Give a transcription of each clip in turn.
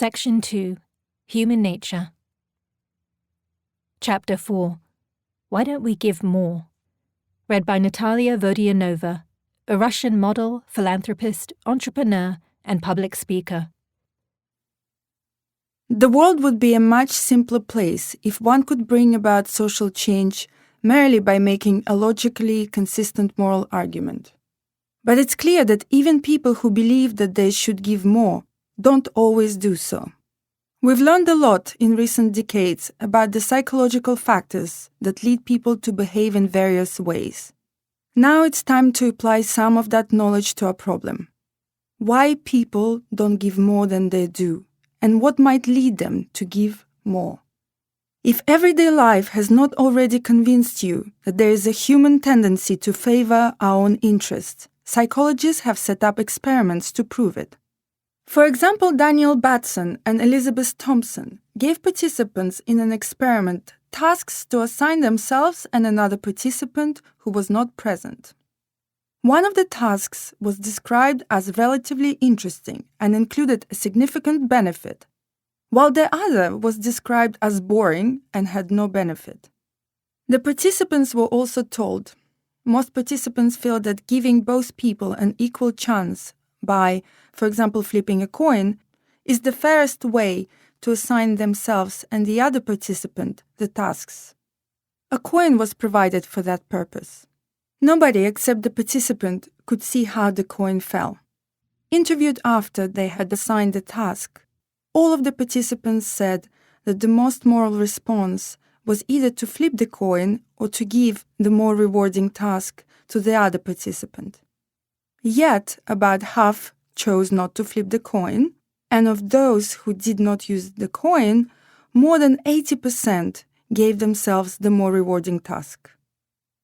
Section 2. Human Nature. Chapter 4. Why Don't We Give More? Read by Natalia Vodianova, a Russian model, philanthropist, entrepreneur, and public speaker. The world would be a much simpler place if one could bring about social change merely by making a logically consistent moral argument. But it's clear that even people who believe that they should give more don't always do so. We've learned a lot in recent decades about the psychological factors that lead people to behave in various ways. Now it's time to apply some of that knowledge to a problem. Why people don't give more than they do, and what might lead them to give more. If everyday life has not already convinced you that there is a human tendency to favor our own interests, psychologists have set up experiments to prove it. For example, Daniel Batson and Elizabeth Thompson gave participants in an experiment tasks to assign themselves and another participant who was not present. One of the tasks was described as relatively interesting and included a significant benefit, while the other was described as boring and had no benefit. The participants were also told most participants feel that giving both people an equal chance by, for example, flipping a coin, is the fairest way to assign themselves and the other participant the tasks. A coin was provided for that purpose. Nobody except the participant could see how the coin fell. Interviewed after they had assigned the task, all of the participants said that the most moral response was either to flip the coin or to give the more rewarding task to the other participant. Yet, about half chose not to flip the coin, and of those who did not use the coin, more than 80% gave themselves the more rewarding task.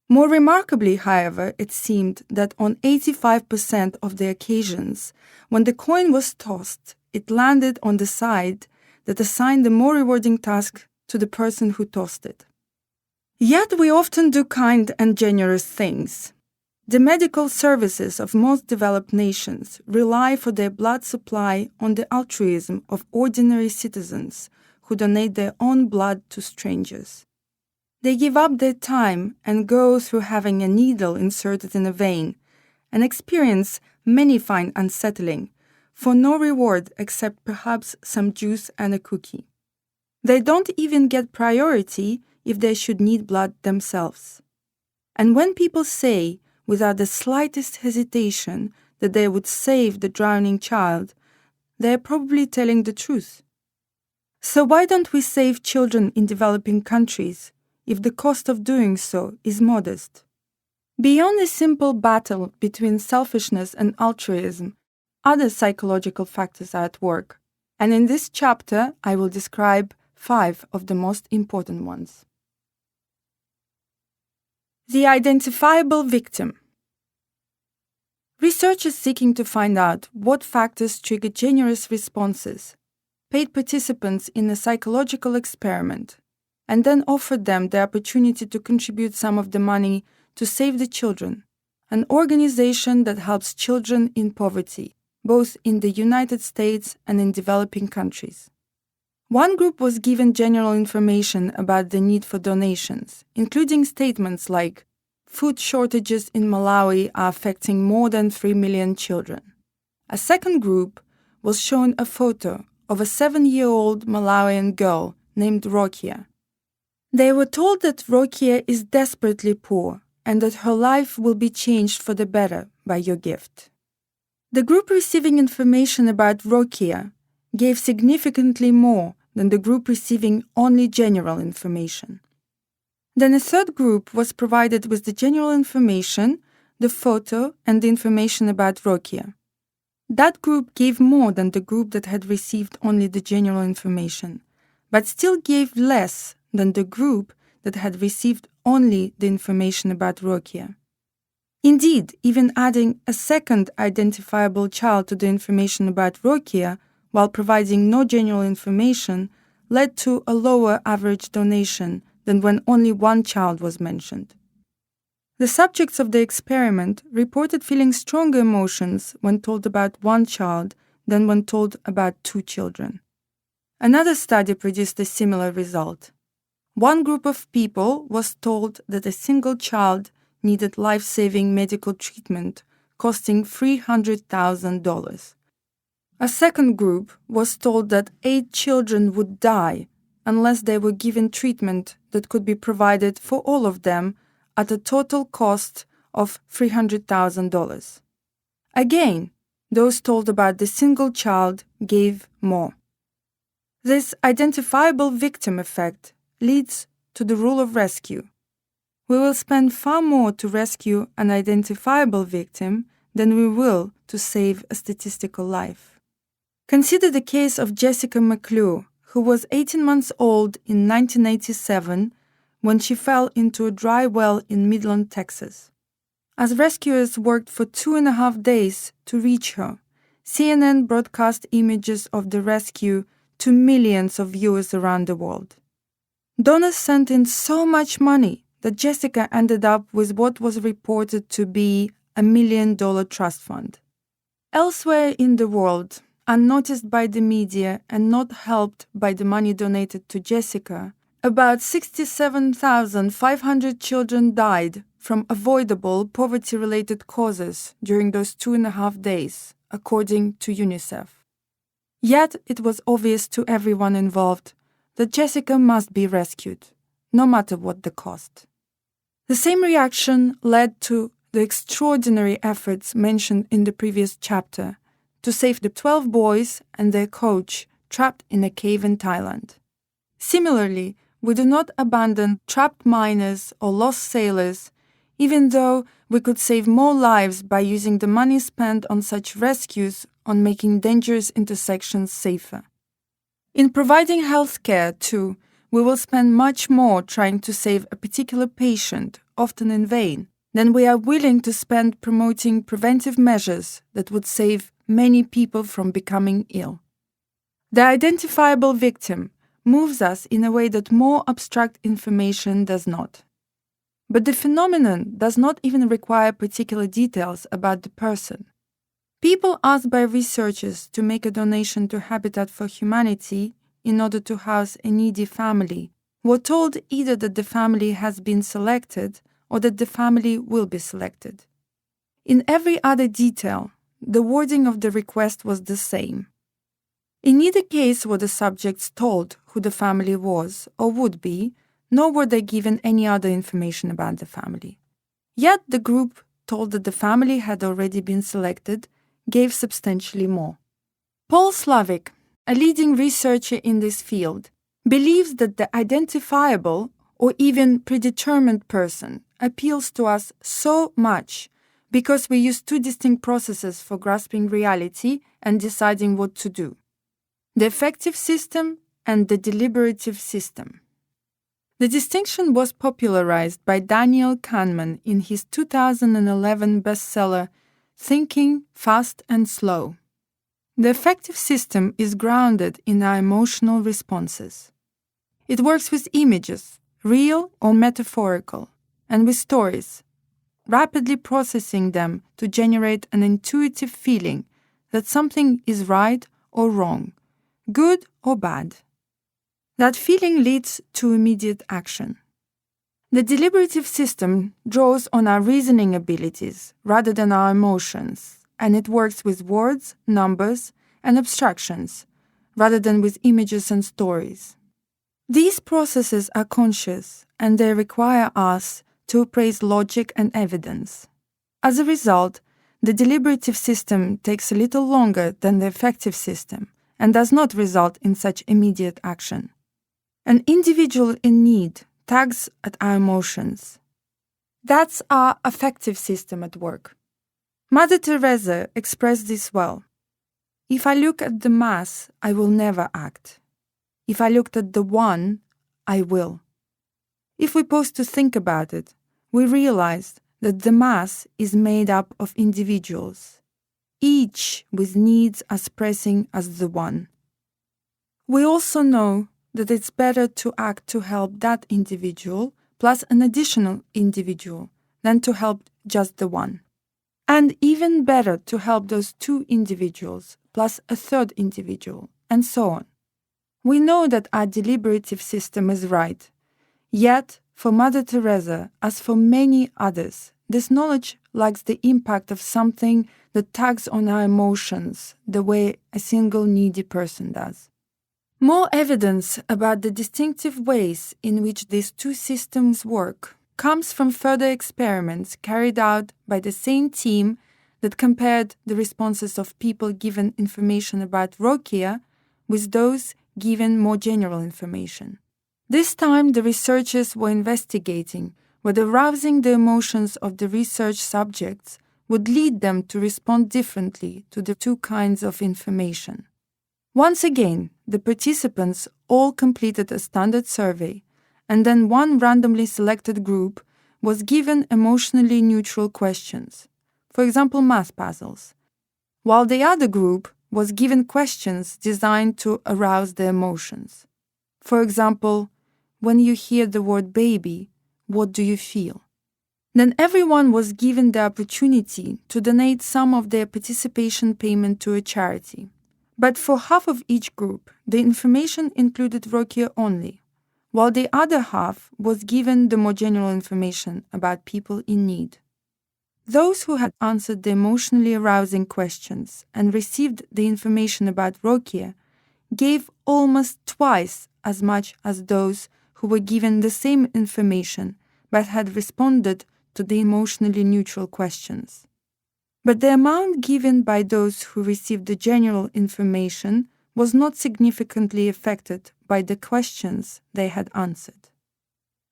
More remarkably, however, it seemed that on 85% of the occasions, when the coin was tossed, it landed on the side that assigned the more rewarding task to the person who tossed it. Yet we often do kind and generous things. The medical services of most developed nations rely for their blood supply on the altruism of ordinary citizens who donate their own blood to strangers. They give up their time and go through having a needle inserted in a vein, an experience many find unsettling, for no reward except perhaps some juice and a cookie. They don't even get priority if they should need blood themselves. And when people say, without the slightest hesitation, that they would save the drowning child, they are probably telling the truth. So why don't we save children in developing countries if the cost of doing so is modest? Beyond a simple battle between selfishness and altruism, other psychological factors are at work, and in this chapter I will describe 5 of the most important ones. The identifiable victim. Researchers seeking to find out what factors trigger generous responses paid participants in a psychological experiment and then offered them the opportunity to contribute some of the money to Save the Children, an organization that helps children in poverty, both in the United States and in developing countries. One group was given general information about the need for donations, including statements like, "Food shortages in Malawi are affecting more than 3 million children." A second group was shown a photo of a 7-year-old Malawian girl named Rokia. They were told that Rokia is desperately poor and that her life will be changed for the better by your gift. The group receiving information about Rokia gave significantly more than the group receiving only general information. Then a third group was provided with the general information, the photo, and the information about Rokia. That group gave more than the group that had received only the general information, but still gave less than the group that had received only the information about Rokia. Indeed, even adding a second identifiable child to the information about Rokia while providing no general information led to a lower average donation than when only one child was mentioned. The subjects of the experiment reported feeling stronger emotions when told about one child than when told about 2 children. Another study produced a similar result. One group of people was told that a single child needed life-saving medical treatment costing $300,000. A second group was told that 8 children would die unless they were given treatment that could be provided for all of them at a total cost of $300,000. Again, those told about the single child gave more. This identifiable victim effect leads to the rule of rescue. We will spend far more to rescue an identifiable victim than we will to save a statistical life. Consider the case of Jessica McClure, who was 18 months old in 1987 when she fell into a dry well in Midland, Texas. As rescuers worked for 2.5 days to reach her, CNN broadcast images of the rescue to millions of viewers around the world. Donors sent in so much money that Jessica ended up with what was reported to be $1 million trust fund. Elsewhere in the world, unnoticed by the media and not helped by the money donated to Jessica, about 67,500 children died from avoidable poverty-related causes during those 2.5 days, according to UNICEF. Yet it was obvious to everyone involved that Jessica must be rescued, no matter what the cost. The same reaction led to the extraordinary efforts mentioned in the previous chapter to save the 12 boys and their coach trapped in a cave in Thailand. Similarly, we do not abandon trapped miners or lost sailors, even though we could save more lives by using the money spent on such rescues on making dangerous intersections safer. In providing health care, too, we will spend much more trying to save a particular patient, often in vain, than we are willing to spend promoting preventive measures that would save many people from becoming ill. The identifiable victim moves us in a way that more abstract information does not. But the phenomenon does not even require particular details about the person. People asked by researchers to make a donation to Habitat for Humanity in order to house a needy family were told either that the family has been selected or that the family will be selected. In every other detail, the wording of the request was the same. In neither case were the subjects told who the family was or would be, nor were they given any other information about the family. Yet the group told that the family had already been selected gave substantially more. Paul Slavik, a leading researcher in this field, believes that the identifiable or even predetermined person appeals to us so much because we use 2 distinct processes for grasping reality and deciding what to do: the effective system and the deliberative system. The distinction was popularized by Daniel Kahneman in his 2011 bestseller, Thinking Fast and Slow. The effective system is grounded in our emotional responses. It works with images, real or metaphorical, and with stories, rapidly processing them to generate an intuitive feeling that something is right or wrong, good or bad. That feeling leads to immediate action. The deliberative system draws on our reasoning abilities rather than our emotions, and it works with words, numbers, and abstractions rather than with images and stories. These processes are conscious, and they require us to appraise logic and evidence. As a result, the deliberative system takes a little longer than the effective system and does not result in such immediate action. An individual in need tugs at our emotions. That's our affective system at work. Mother Teresa expressed this well. If I look at the mass, I will never act. If I looked at the one, I will. If we pause to think about it, we realize that the mass is made up of individuals, each with needs as pressing as the one. We also know that it's better to act to help that individual plus an additional individual than to help just the one. And even better to help those 2 individuals plus a 3rd individual, and so on. We know that our deliberative system is right. Yet, for Mother Teresa, as for many others, this knowledge lacks the impact of something that tugs on our emotions the way a single needy person does. More evidence about the distinctive ways in which these two systems work comes from further experiments carried out by the same team that compared the responses of people given information about Rokia with those given more general information. This time, the researchers were investigating whether rousing the emotions of the research subjects would lead them to respond differently to the two kinds of information. Once again, the participants all completed a standard survey, and then one randomly selected group was given emotionally neutral questions, for example, math puzzles, while the other group was given questions designed to arouse their emotions. For example, when you hear the word baby, what do you feel? Then everyone was given the opportunity to donate some of their participation payment to a charity. But for half of each group, the information included Rokia only, while the other half was given the more general information about people in need. Those who had answered the emotionally arousing questions and received the information about Rokia gave almost twice as much as those who were given the same information but had responded to the emotionally neutral questions. But the amount given by those who received the general information was not significantly affected by the questions they had answered.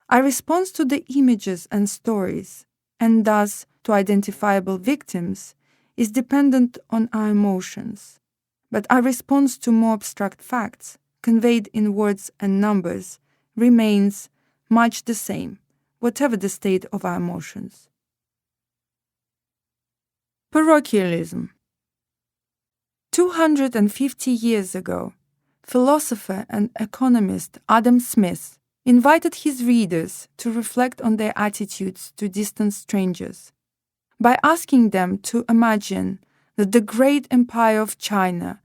Our response to the images and stories, and thus to identifiable victims, is dependent on our emotions. But our response to more abstract facts, conveyed in words and numbers, remains much the same, whatever the state of our emotions. Parochialism. 250 years ago, philosopher and economist Adam Smith invited his readers to reflect on their attitudes to distant strangers by asking them to imagine that the great empire of China,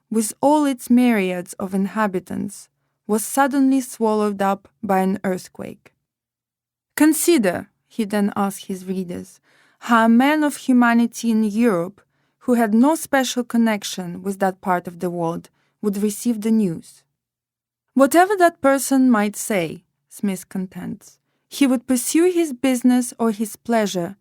with all its myriads of inhabitants, was suddenly swallowed up by an earthquake. Consider, he then asked his readers, how a man of humanity in Europe, who had no special connection with that part of the world, would receive the news. Whatever that person might say, Smith contends, he would pursue his business or his pleasure,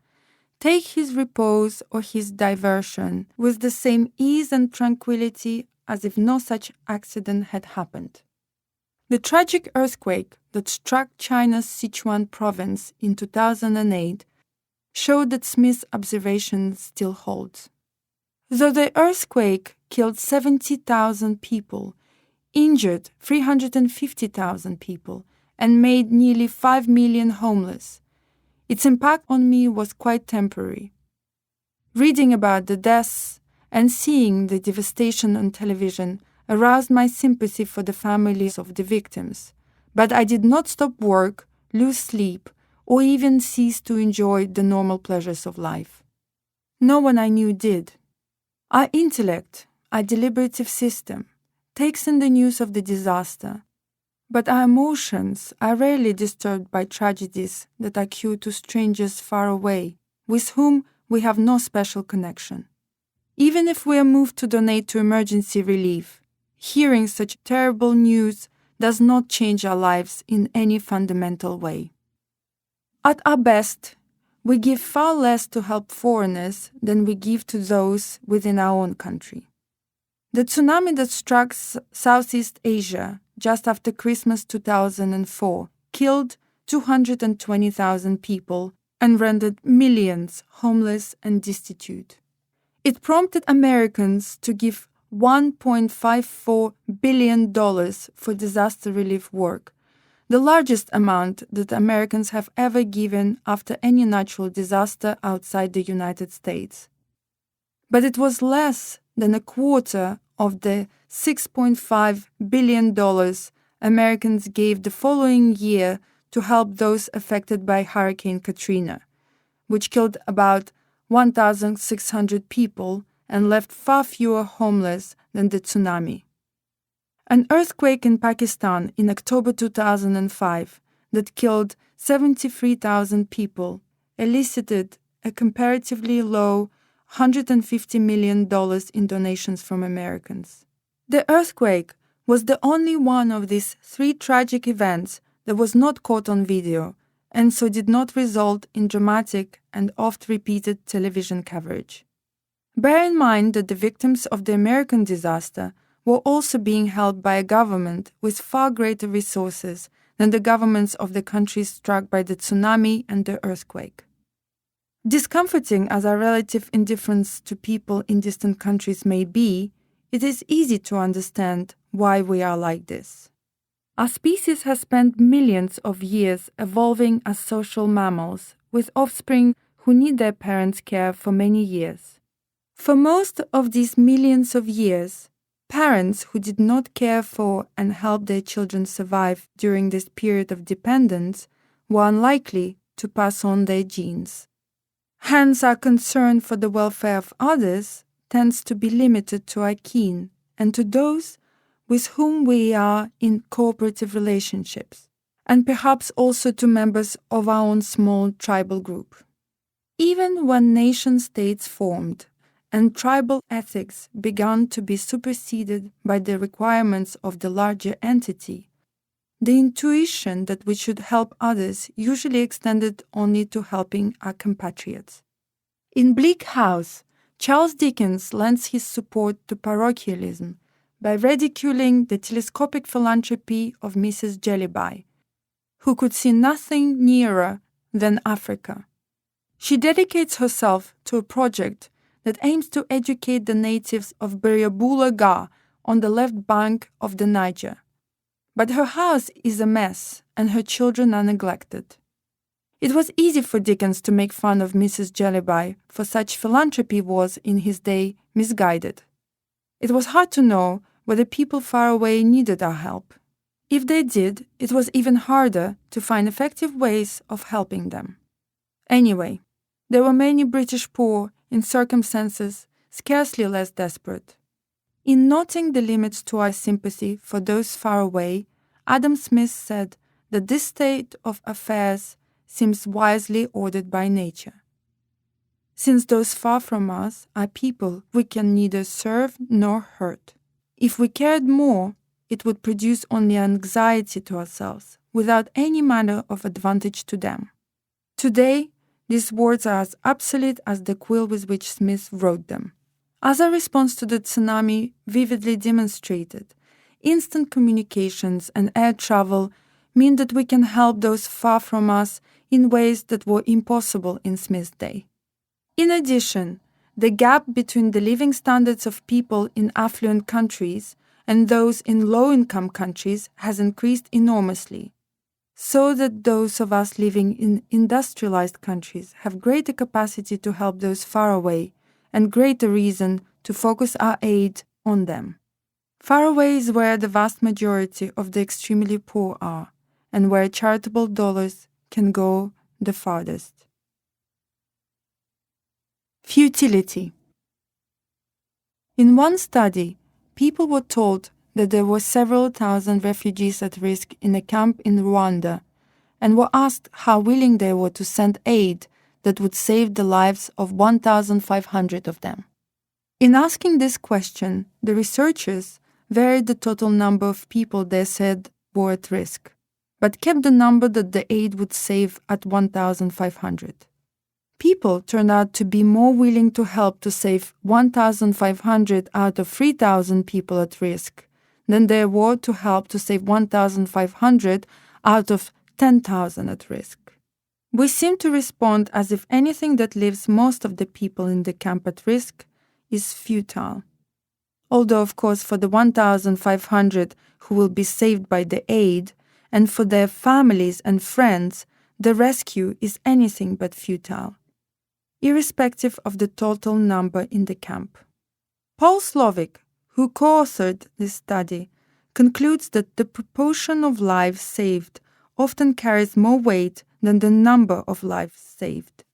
take his repose or his diversion with the same ease and tranquility as if no such accident had happened. The tragic earthquake that struck China's Sichuan province in 2008 showed that Smith's observation still holds. Though the earthquake killed 70,000 people, injured 350,000 people, and made nearly 5 million homeless, its impact on me was quite temporary. Reading about the deaths and seeing the devastation on television aroused my sympathy for the families of the victims, but I did not stop work, lose sleep, or even cease to enjoy the normal pleasures of life. No one I knew did. Our intellect, our deliberative system, takes in the news of the disaster, but our emotions are rarely disturbed by tragedies that occur to strangers far away, with whom we have no special connection. Even if we are moved to donate to emergency relief, hearing such terrible news does not change our lives in any fundamental way. At our best, we give far less to help foreigners than we give to those within our own country. The tsunami that struck Southeast Asia just after Christmas 2004 killed 220,000 people and rendered millions homeless and destitute. It prompted Americans to give $1.54 billion for disaster relief work, the largest amount that Americans have ever given after any natural disaster outside the United States. But it was less than a quarter of the $6.5 billion Americans gave the following year to help those affected by Hurricane Katrina, which killed about 1,600 people and left far fewer homeless than the tsunami. An earthquake in Pakistan in October 2005 that killed 73,000 people elicited a comparatively low $150 million in donations from Americans. The earthquake was the only one of these three tragic events that was not caught on video and so did not result in dramatic and oft-repeated television coverage. Bear in mind that the victims of the American disaster were also being helped by a government with far greater resources than the governments of the countries struck by the tsunami and the earthquake. Discomforting as our relative indifference to people in distant countries may be, it is easy to understand why we are like this. Our species has spent millions of years evolving as social mammals, with offspring who need their parents' care for many years. For most of these millions of years, parents who did not care for and help their children survive during this period of dependence were unlikely to pass on their genes. Hence, our concern for the welfare of others tends to be limited to our kin and to those with whom we are in cooperative relationships, and perhaps also to members of our own small tribal group. Even when nation-states formed and tribal ethics began to be superseded by the requirements of the larger entity, the intuition that we should help others usually extended only to helping our compatriots. In Bleak House, Charles Dickens lends his support to parochialism by ridiculing the telescopic philanthropy of Mrs. Jellyby, who could see nothing nearer than Africa. She dedicates herself to a project that aims to educate the natives of Beriabula Ga on the left bank of the Niger. But her house is a mess and her children are neglected. It was easy for Dickens to make fun of Mrs. Jellyby, for such philanthropy was, in his day, misguided. It was hard to know whether people far away needed our help. If they did, it was even harder to find effective ways of helping them. Anyway, there were many British poor in circumstances scarcely less desperate. In noting the limits to our sympathy for those far away, Adam Smith said that this state of affairs seems wisely ordered by nature. Since those far from us are people we can neither serve nor hurt. If we cared more, it would produce only anxiety to ourselves, without any manner of advantage to them. Today, these words are as obsolete as the quill with which Smith wrote them. As our response to the tsunami vividly demonstrated, instant communications and air travel mean that we can help those far from us in ways that were impossible in Smith's day. In addition, the gap between the living standards of people in affluent countries and those in low-income countries has increased enormously, so that those of us living in industrialized countries have greater capacity to help those far away and greater reason to focus our aid on them. Far away is where the vast majority of the extremely poor are, and where charitable dollars can go the farthest. Futility. In one study, people were told that there were several thousand refugees at risk in a camp in Rwanda, and were asked how willing they were to send aid that would save the lives of 1,500 of them. In asking this question, the researchers varied the total number of people they said were at risk, but kept the number that the aid would save at 1,500. People turned out to be more willing to help to save 1,500 out of 3,000 people at risk than they were to help to save 1,500 out of 10,000 at risk. We seem to respond as if anything that leaves most of the people in the camp at risk is futile. Although, of course, for the 1,500 who will be saved by the aid, and for their families and friends, the rescue is anything but futile, irrespective of the total number in the camp. Paul Slovic, who co-authored this study, concludes that the proportion of lives saved often carries more weight than the number of lives saved.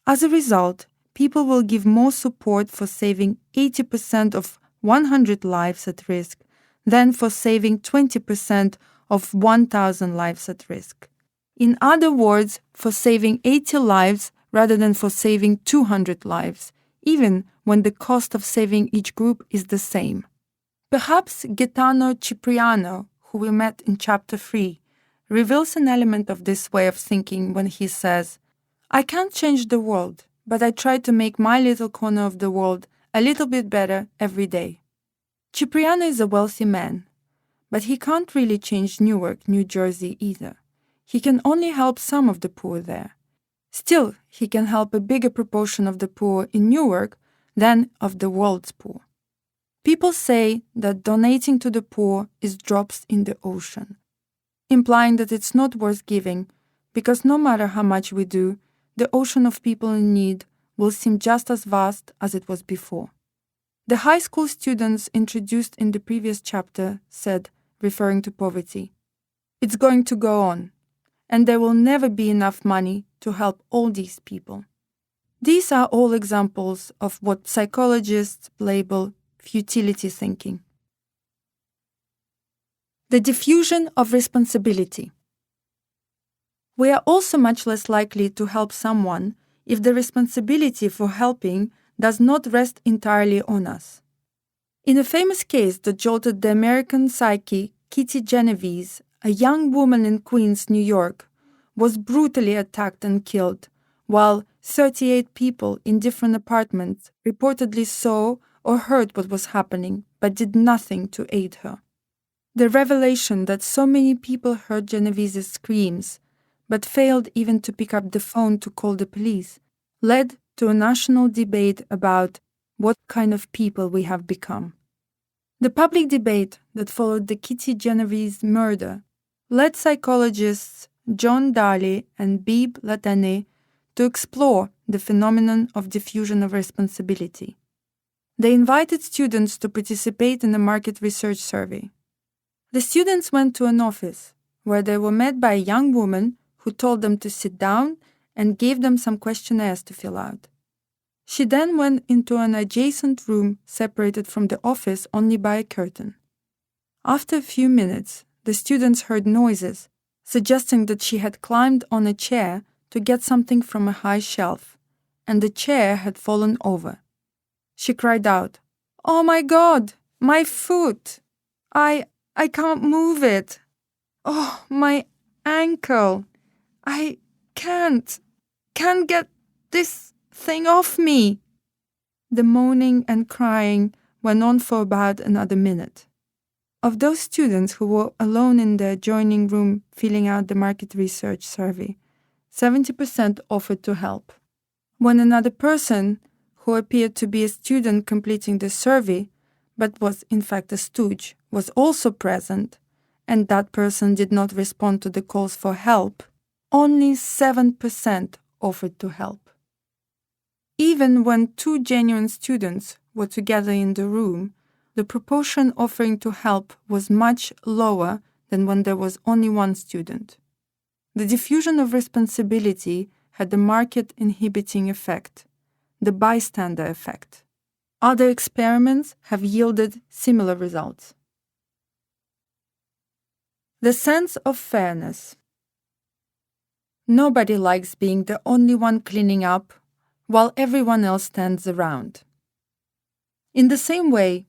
As a result, people will give more support for saving 80% of 100 lives at risk than for saving 20% of 1,000 lives at risk. In other words, for saving 80 lives rather than for saving 200 lives, even when the cost of saving each group is the same. Perhaps Gaetano Cipriano, who we met in Chapter 3, reveals an element of this way of thinking when he says, "I can't change the world, but I try to make my little corner of the world a little bit better every day." Cipriano is a wealthy man, but he can't really change Newark, New Jersey either. He can only help some of the poor there. Still, he can help a bigger proportion of the poor in Newark than of the world's poor. People say that donating to the poor is drops in the ocean, implying that it's not worth giving because no matter how much we do, the ocean of people in need will seem just as vast as it was before. The high school students introduced in the previous chapter said, referring to poverty, "It's going to go on, and there will never be enough money to help all these people." These are all examples of what psychologists label futility thinking. The diffusion of responsibility. We are also much less likely to help someone if the responsibility for helping does not rest entirely on us. In a famous case that jolted the American psyche, Kitty Genovese, a young woman in Queens, New York, was brutally attacked and killed, while 38 people in different apartments reportedly saw or heard what was happening, but did nothing to aid her. The revelation that so many people heard Genovese's screams, but failed even to pick up the phone to call the police, led to a national debate about what kind of people we have become. The public debate that followed the Kitty Genovese murder led psychologists John Daly and Beeb Latane to explore the phenomenon of diffusion of responsibility. They invited students to participate in a market research survey. The students went to an office where they were met by a young woman who told them to sit down and gave them some questionnaires to fill out. She then went into an adjacent room separated from the office only by a curtain. After a few minutes, the students heard noises, suggesting that she had climbed on a chair to get something from a high shelf, and the chair had fallen over. She cried out, "Oh my God, my foot! I can't move it. Oh, my ankle. I can't get this thing off me." The moaning and crying went on for about another minute. Of those students who were alone in the adjoining room filling out the market research survey, 70% offered to help. When another person, who appeared to be a student completing the survey, but was in fact a stooge, was also present, and that person did not respond to the calls for help, only 7% offered to help. Even when two genuine students were together in the room, the proportion offering to help was much lower than when there was only one student. The diffusion of responsibility had the market inhibiting effect, the bystander effect. Other experiments have yielded similar results. The sense of fairness. Nobody likes being the only one cleaning up while everyone else stands around. In the same way,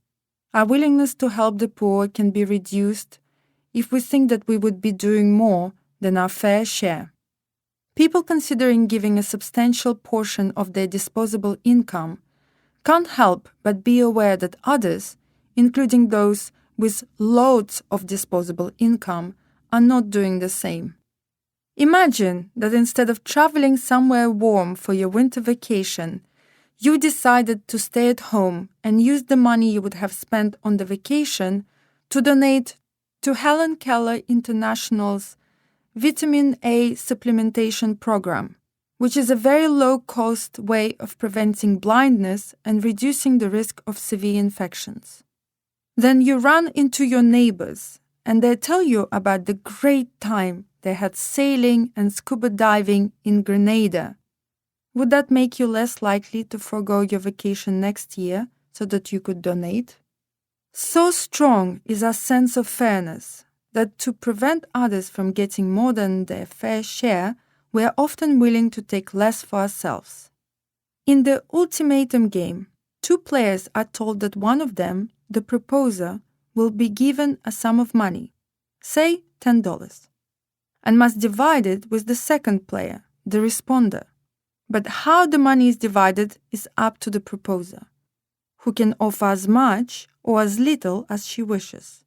our willingness to help the poor can be reduced if we think that we would be doing more than our fair share. People considering giving a substantial portion of their disposable income can't help but be aware that others, including those with loads of disposable income, are not doing the same. Imagine that instead of traveling somewhere warm for your winter vacation, you decided to stay at home and use the money you would have spent on the vacation to donate to Helen Keller International's Vitamin A supplementation program, which is a very low-cost way of preventing blindness and reducing the risk of severe infections. Then you run into your neighbors and they tell you about the great time they had sailing and scuba diving in Grenada. Would that make you less likely to forego your vacation next year so that you could donate? So strong is our sense of fairness that to prevent others from getting more than their fair share, we are often willing to take less for ourselves. In the ultimatum game, two players are told that one of them, the proposer, will be given a sum of money, say $10, and must divide it with the second player, the responder. But how the money is divided is up to the proposer, who can offer as much or as little as she wishes.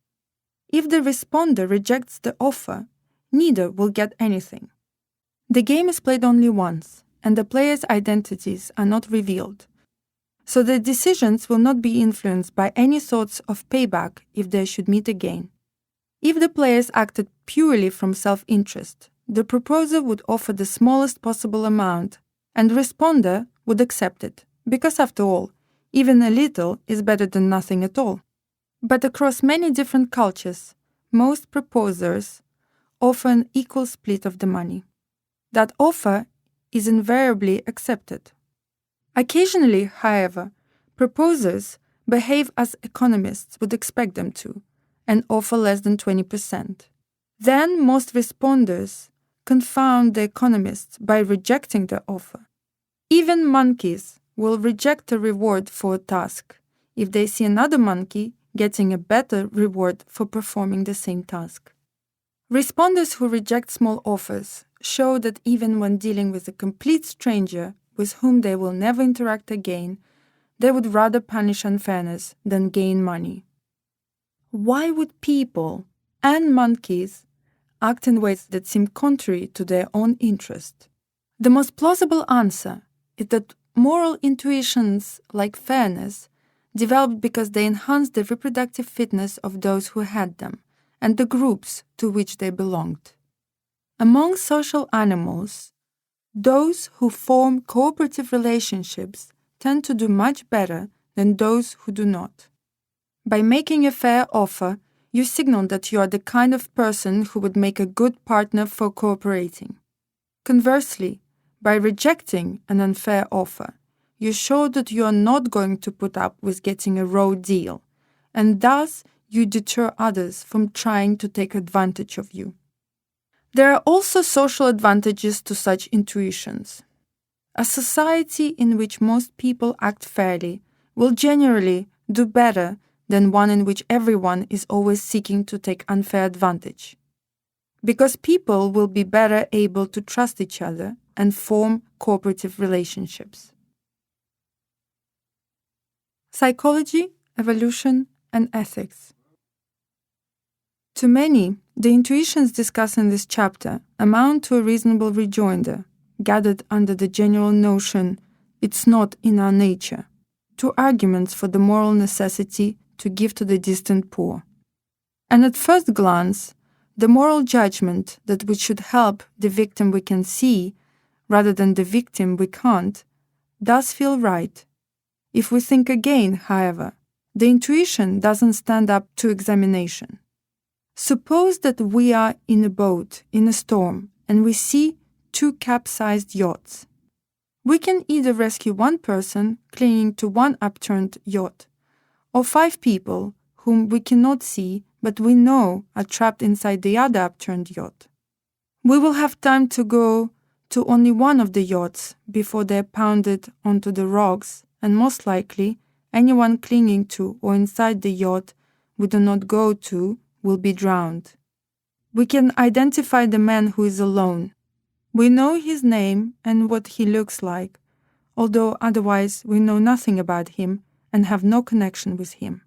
If the responder rejects the offer, neither will get anything. The game is played only once, and the players' identities are not revealed, so their decisions will not be influenced by any thoughts of payback if they should meet again. If the players acted purely from self-interest, the proposer would offer the smallest possible amount, and the responder would accept it, because after all, even a little is better than nothing at all. But across many different cultures, most proposers offer an equal split of the money. That offer is invariably accepted. Occasionally, however, proposers behave as economists would expect them to, and offer less than 20%. Then most responders confound the economists by rejecting the offer. Even monkeys will reject a reward for a task if they see another monkey getting a better reward for performing the same task. Responders who reject small offers show that even when dealing with a complete stranger with whom they will never interact again, they would rather punish unfairness than gain money. Why would people and monkeys act in ways that seem contrary to their own interest? The most plausible answer is that moral intuitions like fairness developed because they enhanced the reproductive fitness of those who had them and the groups to which they belonged. Among social animals, those who form cooperative relationships tend to do much better than those who do not. By making a fair offer, you signal that you are the kind of person who would make a good partner for cooperating. Conversely, by rejecting an unfair offer, you show that you are not going to put up with getting a raw deal, and thus you deter others from trying to take advantage of you. There are also social advantages to such intuitions. A society in which most people act fairly will generally do better than one in which everyone is always seeking to take unfair advantage, because people will be better able to trust each other and form cooperative relationships. Psychology, evolution, and ethics. To many, the intuitions discussed in this chapter amount to a reasonable rejoinder, gathered under the general notion, it's not in our nature, to arguments for the moral necessity to give to the distant poor. And at first glance, the moral judgment that we should help the victim we can see, rather than the victim we can't, does feel right. If we think again, however, the intuition doesn't stand up to examination. Suppose that we are in a boat in a storm and we see two capsized yachts. We can either rescue one person clinging to one upturned yacht, or 5 people whom we cannot see but we know are trapped inside the other upturned yacht. We will have time to go to only one of the yachts before they are pounded onto the rocks, and most likely anyone clinging to or inside the yacht we do not go to will be drowned. We can identify the man who is alone. We know his name and what he looks like, although otherwise we know nothing about him and have no connection with him.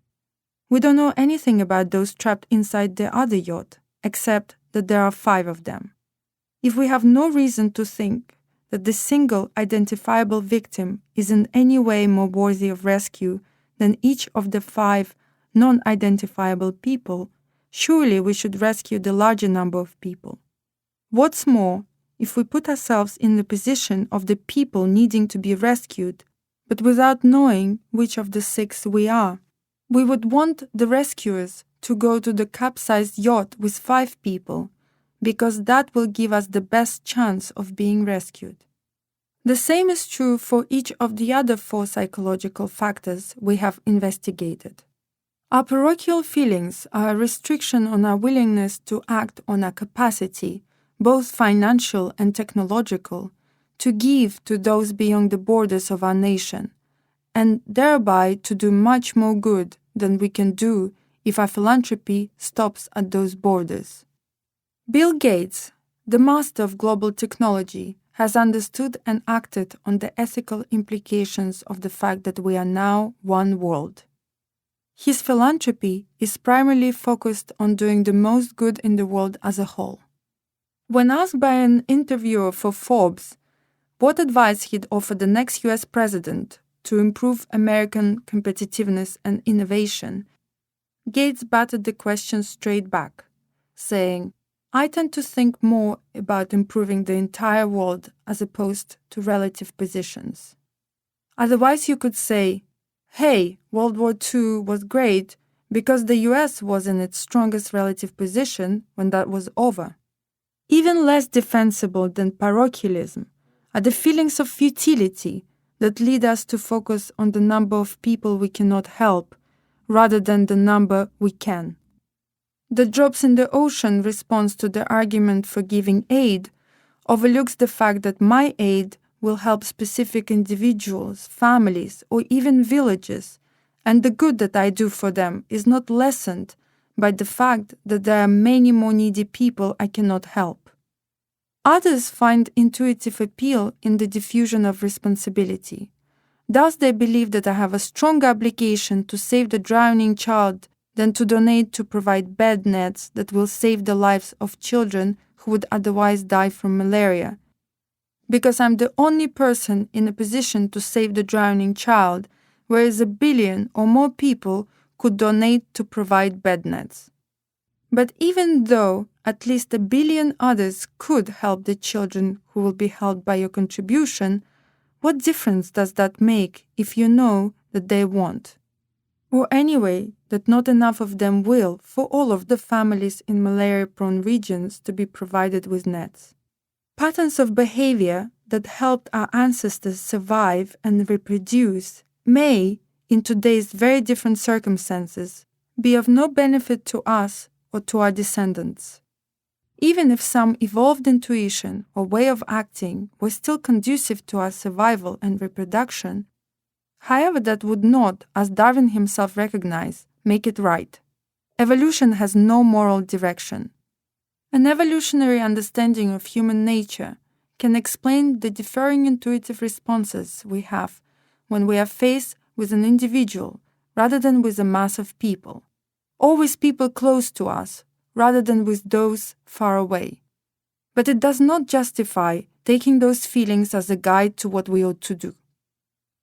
We don't know anything about those trapped inside the other yacht, except that there are 5 of them. If we have no reason to think that the single identifiable victim is in any way more worthy of rescue than each of the 5 non-identifiable people, surely we should rescue the larger number of people. What's more, if we put ourselves in the position of the people needing to be rescued, but without knowing which of the 6 we are, we would want the rescuers to go to the capsized yacht with 5 people, because that will give us the best chance of being rescued. The same is true for each of the other 4 psychological factors we have investigated. Our parochial feelings are a restriction on our willingness to act on our capacity, both financial and technological, to give to those beyond the borders of our nation, and thereby to do much more good than we can do if our philanthropy stops at those borders. Bill Gates, the master of global technology, has understood and acted on the ethical implications of the fact that we are now one world. His philanthropy is primarily focused on doing the most good in the world as a whole. When asked by an interviewer for Forbes what advice he'd offer the next US president to improve American competitiveness and innovation, Gates batted the question straight back, saying, "I tend to think more about improving the entire world as opposed to relative positions." Otherwise, you could say, hey, World War II was great because the US was in its strongest relative position when that was over. Even less defensible than parochialism are the feelings of futility that lead us to focus on the number of people we cannot help rather than the number we can. The drops in the ocean response to the argument for giving aid overlooks the fact that my aid will help specific individuals, families, or even villages, and the good that I do for them is not lessened by the fact that there are many more needy people I cannot help. Others find intuitive appeal in the diffusion of responsibility. Thus they believe that I have a stronger obligation to save the drowning child than to donate to provide bed nets that will save the lives of children who would otherwise die from malaria. Because I'm the only person in a position to save the drowning child, whereas 1 billion or more people could donate to provide bed nets. But even though at least 1 billion others could help the children who will be helped by your contribution, what difference does that make if you know that they won't? Or anyway, that not enough of them will for all of the families in malaria-prone regions to be provided with nets. Patterns of behavior that helped our ancestors survive and reproduce may, in today's very different circumstances, be of no benefit to us or to our descendants. Even if some evolved intuition or way of acting was still conducive to our survival and reproduction, however, that would not, as Darwin himself recognized, make it right. Evolution has no moral direction. An evolutionary understanding of human nature can explain the differing intuitive responses we have when we are faced with an individual rather than with a mass of people, or with people close to us rather than with those far away. But it does not justify taking those feelings as a guide to what we ought to do.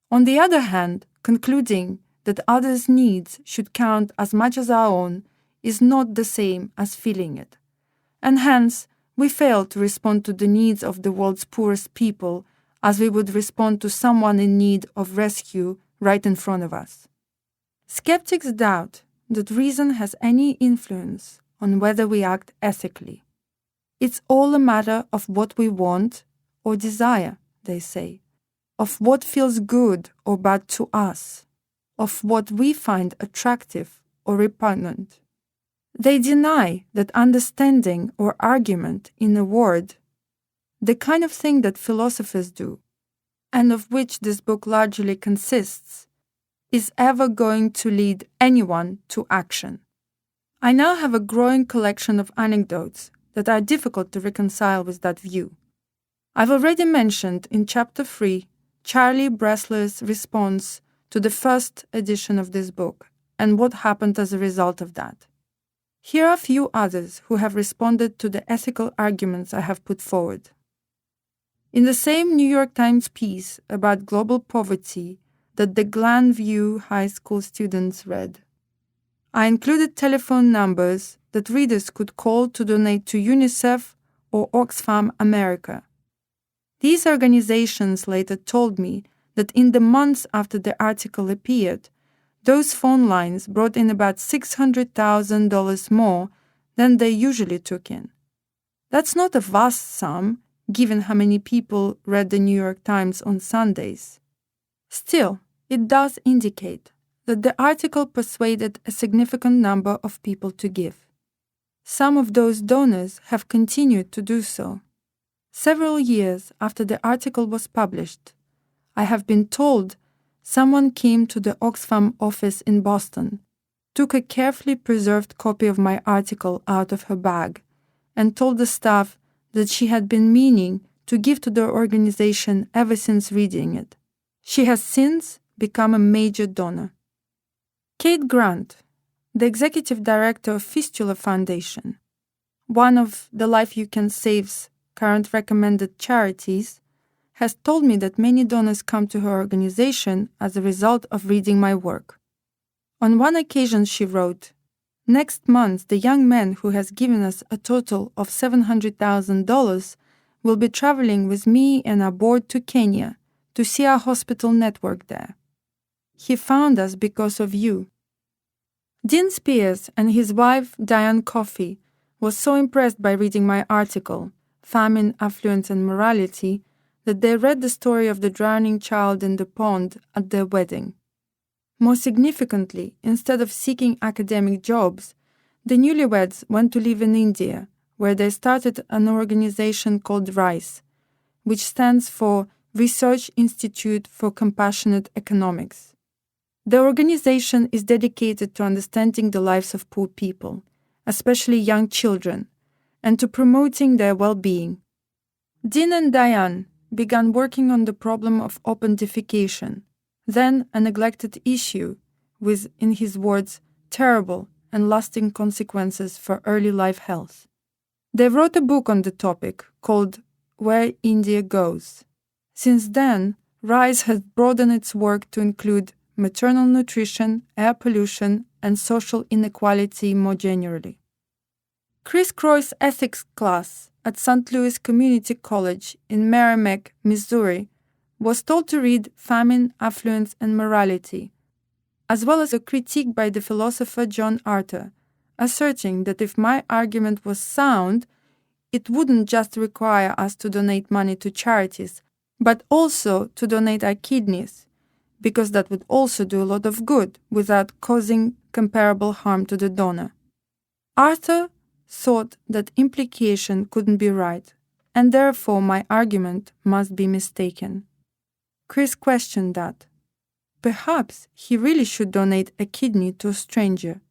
On the other hand, concluding that others' needs should count as much as our own is not the same as feeling it. And hence, we fail to respond to the needs of the world's poorest people as we would respond to someone in need of rescue right in front of us. Skeptics doubt that reason has any influence on whether we act ethically. It's all a matter of what we want or desire, they say, of what feels good or bad to us, of what we find attractive or repugnant. They deny that understanding or argument, in a word, the kind of thing that philosophers do, and of which this book largely consists, is ever going to lead anyone to action. I now have a growing collection of anecdotes that are difficult to reconcile with that view. I've already mentioned in Chapter 3 Charlie Bressler's response to the first edition of this book and what happened as a result of that. Here are a few others who have responded to the ethical arguments I have put forward. In the same New York Times piece about global poverty that the Glenview High School students read, I included telephone numbers that readers could call to donate to UNICEF or Oxfam America. These organizations later told me that in the months after the article appeared, those phone lines brought in about $600,000 more than they usually took in. That's not a vast sum, given how many people read the New York Times on Sundays. Still, it does indicate that the article persuaded a significant number of people to give. Some of those donors have continued to do so. Several years after the article was published, I have been told someone came to the Oxfam office in Boston, took a carefully preserved copy of my article out of her bag, and told the staff that she had been meaning to give to the organization ever since reading it. She has since become a major donor. Kate Grant, the executive director of Fistula Foundation, one of the Life You Can Save's current recommended charities, has told me that many donors come to her organization as a result of reading my work. On one occasion she wrote, "Next month, the young man who has given us a total of $700,000 will be traveling with me and our board to Kenya to see our hospital network there. He found us because of you." Dean Spears and his wife Diane Coffey was so impressed by reading my article, Famine, Affluence and Morality, that they read the story of the drowning child in the pond at their wedding. More significantly, instead of seeking academic jobs, the newlyweds went to live in India, where they started an organization called RISE, which stands for Research Institute for Compassionate Economics. The organization is dedicated to understanding the lives of poor people, especially young children, and to promoting their well-being. Dean and Diane began working on the problem of open defecation, then a neglected issue with, in his words, terrible and lasting consequences for early life health. They wrote a book on the topic called Where India Goes. Since then, RISE has broadened its work to include maternal nutrition, air pollution, and social inequality more generally. Chris Croy's ethics class at St. Louis Community College in Merrimack, Missouri, was told to read Famine, Affluence, and Morality, as well as a critique by the philosopher John Arthur, asserting that if my argument was sound, it wouldn't just require us to donate money to charities, but also to donate our kidneys, because that would also do a lot of good without causing comparable harm to the donor. Arthur thought that implication couldn't be right, and therefore my argument must be mistaken. Chris questioned that. Perhaps he really should donate a kidney to a stranger.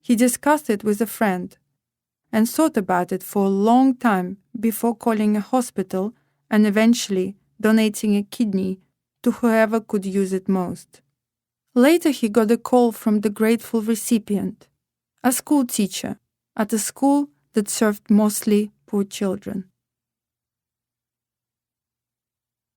He discussed it with a friend and thought about it for a long time before calling a hospital and eventually donating a kidney to whoever could use it most. Later he got a call from the grateful recipient, a school teacher at a school that served mostly poor children.